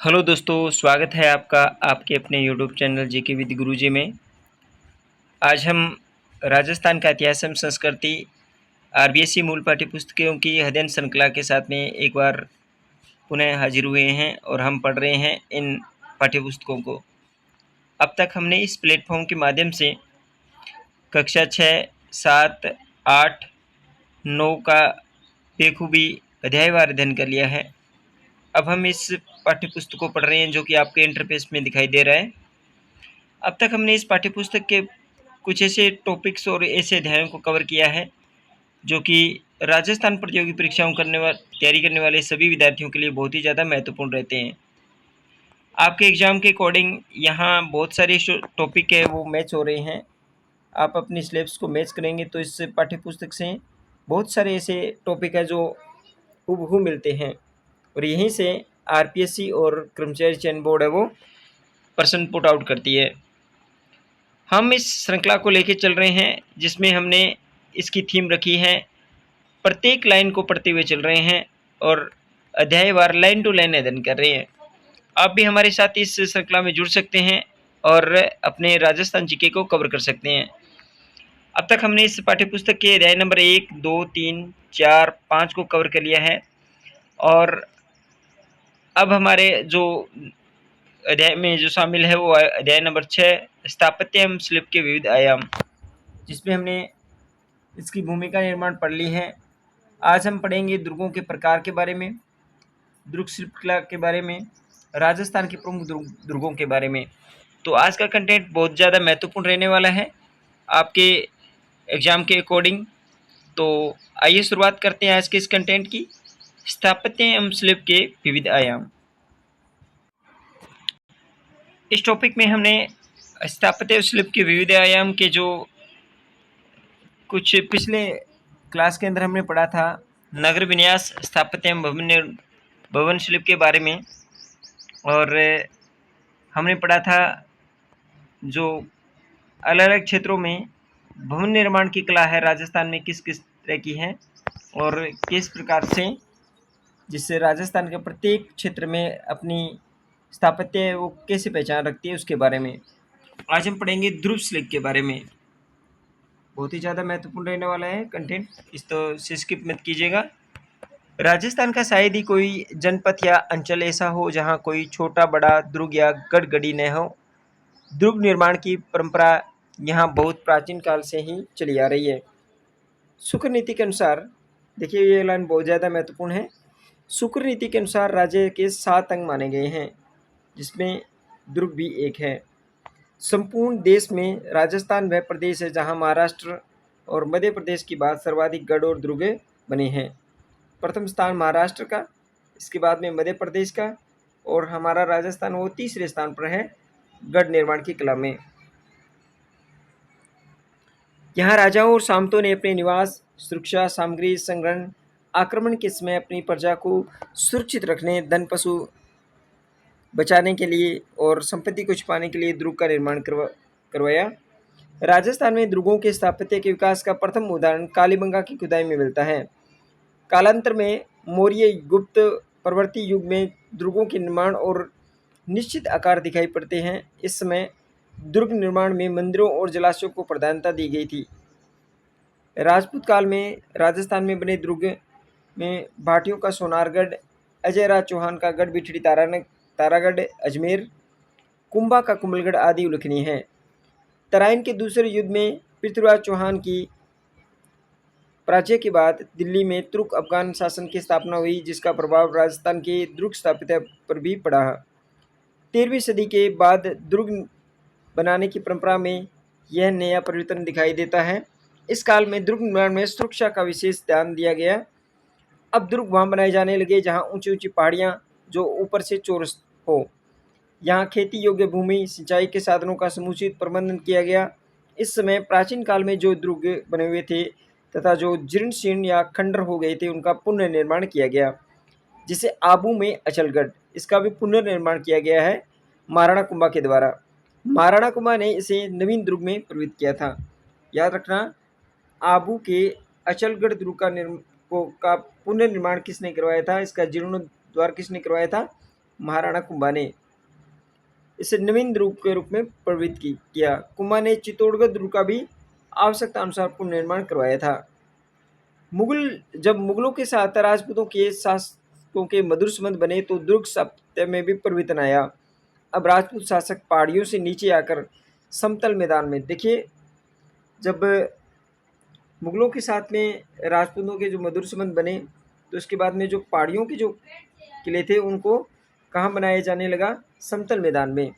Hello दोस्तों, स्वागत है आपका आपके अपने यूट्यूब चैनल जीके विद गुरुजी में। आज हम राजस्थान का इतिहास एवं संस्कृति आरबीएसई मूल पाठ्यपुस्तकों की अध्ययन श्रृंखला के साथ में एक बार पुनः हाजिर हुए हैं और हम पढ़ रहे हैं इन पाठ्यपुस्तकों को। अब तक हमने इस प्लेटफॉर्म के माध्यम से कक्षा 6, 7, 8, 9 का बेखूबी अध्यायवार अध्ययन कर लिया है। अब हम इस पाठ्यपुस्तक को पढ़ रहे हैं जो कि आपके इंटरफेस में दिखाई दे रहा है। अब तक हमने इस पाठ्यपुस्तक के कुछ ऐसे टॉपिक्स और ऐसे अध्यायों को कवर किया है जो कि राजस्थान प्रतियोगी परीक्षाओं तैयारी करने वाले सभी विद्यार्थियों के लिए बहुत ही ज़्यादा महत्वपूर्ण रहते हैं। आपके एग्ज़ाम के अकॉर्डिंग यहाँ बहुत सारे जो टॉपिक है वो मैच हो रहे हैं। आप अपनी सिलेबस को मैच करेंगे तो इस पाठ्यपुस्तक से बहुत सारे ऐसे टॉपिक है जो हूबहू मिलते हैं और यहीं से आरपीएससी और कर्मचारी चयन बोर्ड है वो प्रश्न पुट आउट करती है। हम इस श्रृंखला को लेकर चल रहे हैं जिसमें हमने इसकी थीम रखी है प्रत्येक लाइन को पढ़ते हुए चल रहे हैं और अध्यायवार लाइन टू लाइन अध्ययन कर रहे हैं। आप भी हमारे साथ इस श्रृंखला में जुड़ सकते हैं और अपने राजस्थान जीके को कवर कर सकते हैं। अब तक हमने इस पाठ्यपुस्तक के अध्याय नंबर 1, 2, 3, 4, 5 को कवर कर लिया है और अब हमारे जो अध्याय में जो शामिल है वो अध्याय नंबर 6 स्थापत्य एवं शिल्प के विविध आयाम, जिसमें हमने इसकी भूमिका निर्माण पढ़ ली है। आज हम पढ़ेंगे दुर्गों के प्रकार के बारे में, दुर्ग शिल्पकला के बारे में, राजस्थान के प्रमुख दुर्गों के बारे में। तो आज का कंटेंट बहुत ज़्यादा महत्वपूर्ण रहने वाला है आपके एग्ज़ाम के अकॉर्डिंग। तो आइए शुरुआत करते हैं आज के इस कंटेंट की, स्थापत्य एवं शिल्प के विविध आयाम। इस टॉपिक में हमने स्थापत्य और शिल्प के विविध आयाम के जो कुछ पिछले क्लास के अंदर हमने पढ़ा था नगर विन्यास, स्थापत्य एवं भवन शिल्प के बारे में, और हमने पढ़ा था जो अलग अलग क्षेत्रों में भवन निर्माण की कला है राजस्थान में किस किस तरह की है और किस प्रकार से जिससे राजस्थान के प्रत्येक क्षेत्र में अपनी स्थापत्य वो कैसे पहचान रखती है उसके बारे में। आज हम पढ़ेंगे ध्रुव शिल्प के बारे में। बहुत ही ज़्यादा महत्वपूर्ण रहने वाला है कंटेंट, इस तो से स्किप मत कीजिएगा। राजस्थान का शायद ही कोई जनपद या अंचल ऐसा हो जहां कोई छोटा बड़ा दुर्ग या गढ़गढ़ी न हो। दुर्ग निर्माण की परंपरा यहाँ बहुत प्राचीन काल से ही चली आ रही है। शुक्र नीति के अनुसार, देखिए ये लाइन बहुत ज़्यादा महत्वपूर्ण है। शुक्र नीति के अनुसार राज्य के 7 अंग माने गए हैं जिसमें दुर्ग भी एक है। संपूर्ण देश में राजस्थान वह प्रदेश है जहां महाराष्ट्र और मध्य प्रदेश की बाद सर्वाधिक गढ़ और दुर्ग बने हैं। प्रथम स्थान महाराष्ट्र का, इसके बाद में मध्य प्रदेश का और हमारा राजस्थान वो तीसरे स्थान पर है गढ़ निर्माण की कला में। यहाँ राजाओं और सामंतों ने अपने निवास, सुरक्षा सामग्री संग्रहण, आक्रमण के समय अपनी प्रजा को सुरक्षित रखने, धन पशु बचाने के लिए और संपत्ति को छुपाने के लिए दुर्ग का निर्माण करवाया। राजस्थान में दुर्गों के स्थापत्य के विकास का प्रथम उदाहरण कालीबंगा की खुदाई में मिलता है। कालांतर में मौर्य, गुप्त, परवर्ती युग में दुर्गों के निर्माण और निश्चित आकार दिखाई पड़ते हैं। इस समय दुर्ग निर्माण में मंदिरों और जलाशयों को प्रधानता दी गई थी। राजपूत काल में राजस्थान में बने दुर्ग में भाटियों का सोनारगढ़, अजय राज चौहान का गढ़ बिठड़ी तारागढ़ अजमेर, कुंभा का कुंभलगढ़ आदि उल्लेखनीय हैं। तराइन के दूसरे युद्ध में पृथ्वीराज चौहान की पराजय के बाद दिल्ली में तुर्क अफगान शासन की स्थापना हुई जिसका प्रभाव राजस्थान के दुर्ग स्थापत्य पर भी पड़ा। 13वीं सदी के बाद दुर्ग बनाने की परंपरा में यह नया परिवर्तन दिखाई देता है। इस काल में दुर्ग निर्माण में सुरक्षा का विशेष ध्यान दिया गया। अब दुर्ग वहाँ बनाए जाने लगे जहाँ ऊंची ऊंची पहाड़ियाँ जो ऊपर से चौरस हो। यहाँ खेती योग्य भूमि, सिंचाई के साधनों का समुचित प्रबंधन किया गया। इस समय प्राचीन काल में जो दुर्ग बने हुए थे तथा जो जीर्ण शीर्ण या खंडर हो गए थे उनका पुनर्निर्माण किया गया। जिसे आबू में अचलगढ़, इसका भी पुनर्निर्माण किया गया है महाराणा कुंभा के द्वारा। महाराणा कुंभा ने इसे नवीन दुर्ग में परिवर्तित किया था। याद रखना, आबू के अचलगढ़ दुर्ग का पुनर्निर्माण किसने करवाया था, इसका जीर्णोद्धार किसने करवाया था? महाराणा कुंभा ने इसे नवीन दुर्ग के रूप में प्रवृत्त किया। कुंभा ने चित्तौड़गढ़ दुर्ग का भी आवश्यकता अनुसार पुनर्निर्माण करवाया था। जब मुगलों के साथ राजपूतों के शासकों के मधुर संबंध बने तो दुर्ग स्थापत्य में भी परिवर्तन आया। अब राजपूत शासक पहाड़ियों से नीचे आकर समतल मैदान में, देखिए जब मुगलों के साथ में राजपूतों के जो मधुर संबंध बने तो उसके बाद में जो पहाड़ियों के जो किले थे उनको कहाँ बनाया जाने लगा, समतल मैदान में।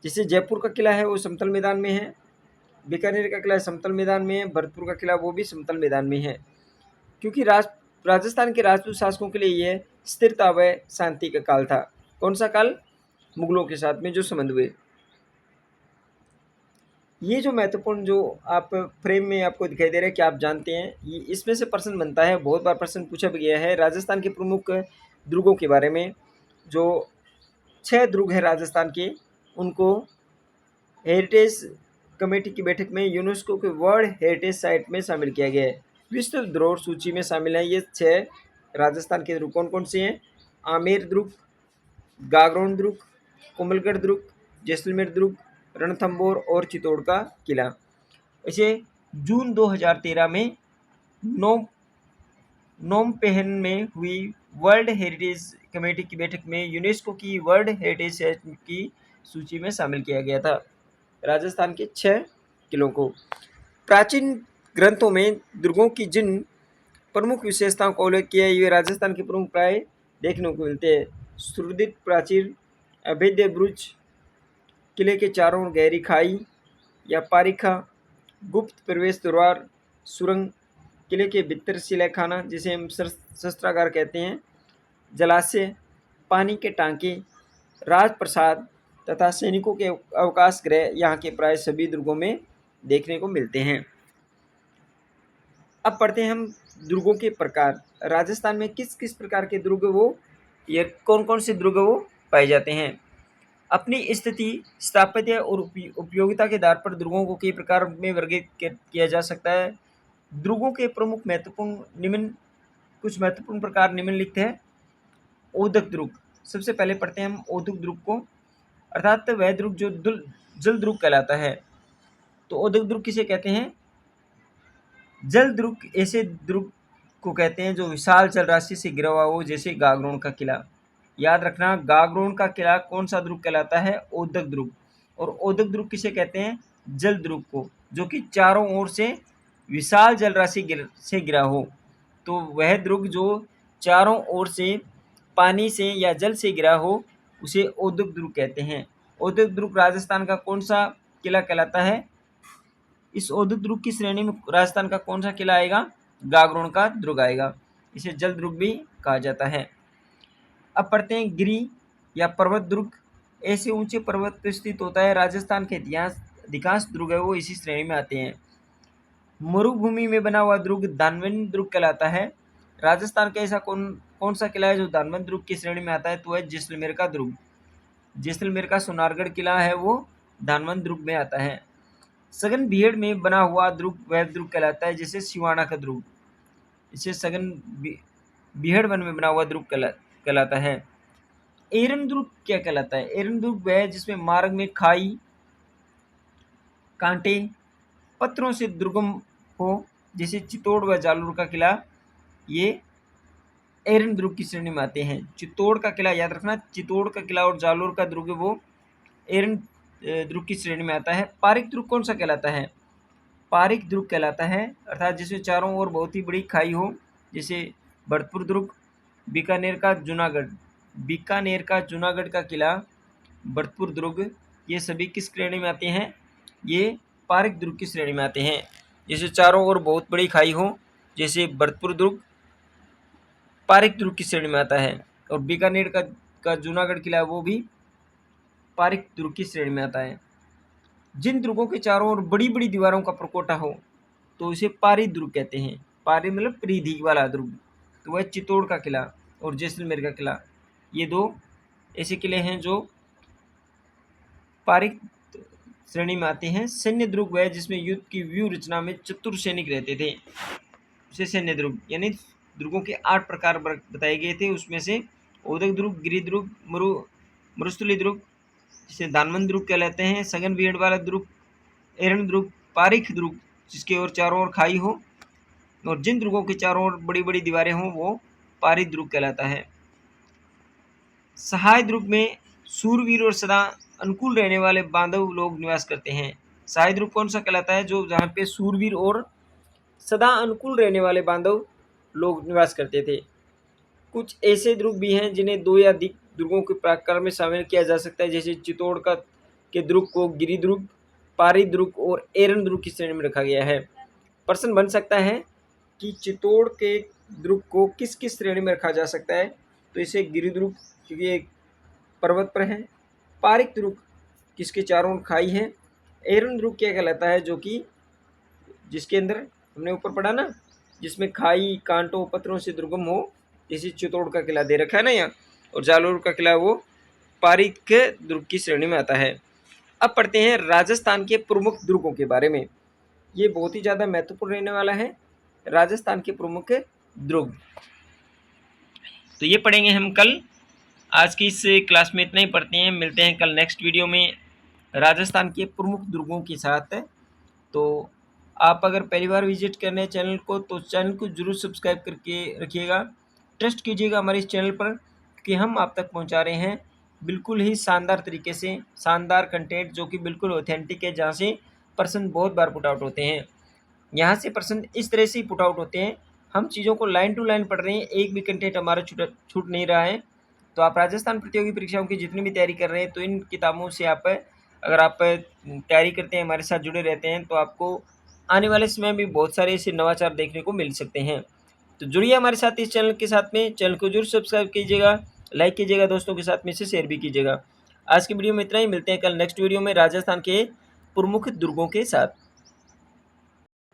जैसे जयपुर का किला है वो समतल मैदान में है, बीकानेर का किला समतल मैदान में है, भरतपुर का किला वो भी समतल मैदान में है। क्योंकि राजस्थान के राजपूत शासकों के लिए यह स्थिरता व शांति का काल था। कौन सा काल? मुगलों के साथ में जो संबंध हुए। ये जो महत्वपूर्ण जो आप फ्रेम में आपको दिखाई दे रहा है, क्या आप जानते हैं ये इसमें से प्रश्न बनता है, बहुत बार प्रश्न पूछा भी गया है राजस्थान के प्रमुख दुर्गों के बारे में। जो 6 दुर्ग है राजस्थान के, उनको हेरिटेज कमेटी की बैठक में यूनेस्को के वर्ल्ड हेरिटेज साइट में शामिल किया गया है। विश्व धरोहर सूची में शामिल है ये 6 राजस्थान के दुर्ग। कौन कौन से हैं? आमेर दुर्ग, गागरोन दुर्ग, कोमलगढ़ दुर्ग, जैसलमेर दुर्ग, रणथंबोर और चित्तौड़ का किला। इसे जून 2013 में नोमपेहन में हुई वर्ल्ड हेरिटेज कमेटी की बैठक में यूनेस्को की वर्ल्ड हेरिटेज साइट की सूची में शामिल किया गया था राजस्थान के 6 किलों को। प्राचीन ग्रंथों में दुर्गों की जिन प्रमुख विशेषताओं का उल्लेख किया है, ये राजस्थान के प्रमुख प्राय देखने को मिलते हैं। सुदृढ़ प्राचीर, अभेद्य बुरुज, किले के चारों ओर गहरी खाई या पारिखा, गुप्त प्रवेश द्वार, सुरंग, किले के भीतर शिलाखाना जिसे हम शस्त्रागार कहते हैं, जलाशय, पानी के टांके, राजप्रसाद तथा सैनिकों के अवकाश गृह यहाँ के प्राय सभी दुर्गों में देखने को मिलते हैं। अब पढ़ते हैं हम दुर्गों के प्रकार। राजस्थान में किस किस प्रकार के दुर्ग वो, ये कौन कौन से दुर्ग वो पाए जाते हैं। अपनी स्थिति, स्थापत्य और उपयोगिता के आधार पर दुर्गों को कई प्रकार में वर्गीकृत किया जा सकता है। दुर्गों के प्रमुख कुछ महत्वपूर्ण प्रकार निम्नलिखित है। ओदक दुर्ग, सबसे पहले पढ़ते हैं हम ओदक दुर्ग को, अर्थात वह दुर्ग जो जल दुर्ग कहलाता है। तो ओदक दुर्ग किसे कहते हैं? जल दुर्ग ऐसे दुर्ग को कहते हैं जो विशाल जलराशि से घिरा हुआ हो, जैसे गागरोन का किला। याद रखना, गागरोन का किला कौन सा दुर्ग कहलाता है? ओदक दुर्ग। और ओदक दुर्ग किसे कहते हैं? जल दुर्ग को, जो कि चारों ओर से विशाल जलराशि से घिरा हो। तो वह दुर्ग जो चारों ओर से पानी से या जल से घिरा हो उसे ओदक दुर्ग कहते हैं। ओदक दुर्ग राजस्थान का कौन सा किला कहलाता है? इस ओदक दुर्ग की श्रेणी में राजस्थान का कौन सा किला आएगा? गागरोन का दुर्ग आएगा। इसे जल दुर्ग भी कहा जाता है। अब पढ़ते हैं गिरी या पर्वत दुर्ग। ऐसे ऊंचे पर्वत पर स्थित होता है। राजस्थान के अधिकांश दुर्ग है वो इसी श्रेणी में आते हैं। मरुभूमि में बना हुआ दुर्ग दानवन दुर्ग कहलाता है। राजस्थान का ऐसा कौन सा किला है जो दानवन दुर्ग की श्रेणी में आता है? तो है जैसलमेर का दुर्ग। जैसलमेर का सोनारगढ़ किला है वो दानवन दुर्ग में आता है। सघन भीड़ में बना हुआ दुर्ग वह दुर्ग कहलाता है, जैसे सिवाना का दुर्ग। इसे सघन भीड़ वन में बना हुआ दुर्ग कहलाता है। एरन दुर्ग क्या कहलाता है? एरन दुर्ग वह है जिसमें मार्ग में खाई, कांटे, पत्थरों से दुर्गम हो, जैसे चित्तौड़ व जालोर का किला, ये एरन दुर्ग की श्रेणी में आते हैं। चित्तौड़ का किला याद रखना, चित्तौड़ का किला और जालोर का दुर्ग वो एरन दुर्ग की श्रेणी में आता है। पारिक दुर्ग कौन सा कहलाता है? पारिक दुर्ग कहलाता है, अर्थात जिसमें चारों ओर बहुत ही बड़ी खाई हो, जैसे भरतपुर दुर्ग, बीकानेर का जूनागढ़ का किला, भरतपुर दुर्ग, ये सभी किस श्रेणी में आते हैं? ये पारिक दुर्ग की श्रेणी में आते हैं। जैसे चारों ओर बहुत बड़ी खाई हो, जैसे भरतपुर दुर्ग पारिक दुर्ग की श्रेणी में आता है। और बीकानेर का जूनागढ़ किला वो भी पारिक दुर्ग की श्रेणी में आता है। जिन दुर्गों के चारों ओर बड़ी बड़ी दीवारों का प्रकोटा हो तो इसे पारी दुर्ग कहते हैं। पारी मतलब परिधि वाला दुर्ग। तो वह चित्तौड़ का किला और जैसलमेर का किला, ये 2 ऐसे किले हैं जो पारिक श्रेणी में आते हैं। सैन्य दुर्ग वह जिसमें युद्ध की व्यूह रचना में चतुर सैनिक रहते थे, उसे सैन्य दुर्ग, यानी दुर्गों के 8 प्रकार बताए गए थे, उसमें से उदक दुर्ग, गिरिदुर्ग, मरुस्थली दुर्ग जिसे दानमन दुर्ग कहलाते हैं, सघन भीड़ वाला दुर्ग, एरन दुर्ग, पारिख दुर्ग जिसके ओर चारों ओर खाई हो और जिन दुर्गों के चारों ओर बड़ी बड़ी दीवारें हों वो पारिक दुर्ग कहलाता है। सहाय दुर्ग में सूरवीर और सदा अनुकूल रहने वाले बांधव लोग निवास करते हैं। सहाय दुर्ग कौन सा कहलाता है? जो जहाँ पे सूरवीर और सदा अनुकूल रहने वाले बांधव लोग निवास करते थे। कुछ ऐसे दुर्ग भी हैं जिन्हें दो या अधिक दुर्गों के प्रकार में शामिल किया जा सकता है, जैसे चित्तौड़ के दुर्ग को गिरि दुर्ग, पारी दुर्ग और एरन दुर्ग की श्रेणी में रखा गया है। प्रश्न बन सकता है कि चित्तौड़ के दुर्ग को किस किस श्रेणी में रखा जा सकता है? तो इसे गिरि दुर्ग क्योंकि एक पर्वत पर है, पारिक दुर्ग किसके चारों ओर खाई है, एरन दुर्ग क्या कहलाता है जो कि जिसके अंदर हमने ऊपर पढ़ा ना, जिसमें खाई कांटों पत्थरों से दुर्गम हो, जैसे चित्तौड़ का किला दे रखा है ना यहाँ, और जालोर का किला वो पारिक दुर्ग की श्रेणी में आता है। अब पढ़ते हैं राजस्थान के प्रमुख दुर्गों के बारे में। ये बहुत ही ज़्यादा महत्वपूर्ण रहने वाला है, राजस्थान के प्रमुख दुर्ग। तो ये पढ़ेंगे हम कल। आज की इस क्लास में इतना ही पढ़ते हैं, मिलते हैं कल नेक्स्ट वीडियो में राजस्थान के प्रमुख दुर्गों के साथ। तो आप अगर पहली बार विजिट कर रहे हैं चैनल को तो चैनल को जरूर सब्सक्राइब करके रखिएगा, ट्रस्ट कीजिएगा हमारे इस चैनल पर कि हम आप तक पहुंचा रहे हैं बिल्कुल ही शानदार तरीके से शानदार कंटेंट जो कि बिल्कुल ऑथेंटिक है, जहां से प्रश्न बहुत बार पुट आउट होते हैं। यहाँ से प्रश्न इस तरह से ही पुट आउट होते हैं, हम चीज़ों को लाइन टू लाइन पढ़ रहे हैं, एक भी कंटेंट हमारा छूट नहीं रहा है। तो आप राजस्थान प्रतियोगी परीक्षाओं की जितनी भी तैयारी कर रहे हैं तो इन किताबों से आप अगर आप तैयारी करते हैं, हमारे साथ जुड़े रहते हैं, तो आपको आने वाले समय में बहुत सारे ऐसे नवाचार देखने को मिल सकते हैं। तो जुड़िए हमारे साथ इस चैनल के साथ में, चैनल को जरूर सब्सक्राइब कीजिएगा, लाइक कीजिएगा, दोस्तों के साथ में से शेयर भी कीजिएगा। आज की वीडियो में इतना ही, मिलते हैं कल नेक्स्ट वीडियो में राजस्थान के प्रमुख दुर्गों के साथ।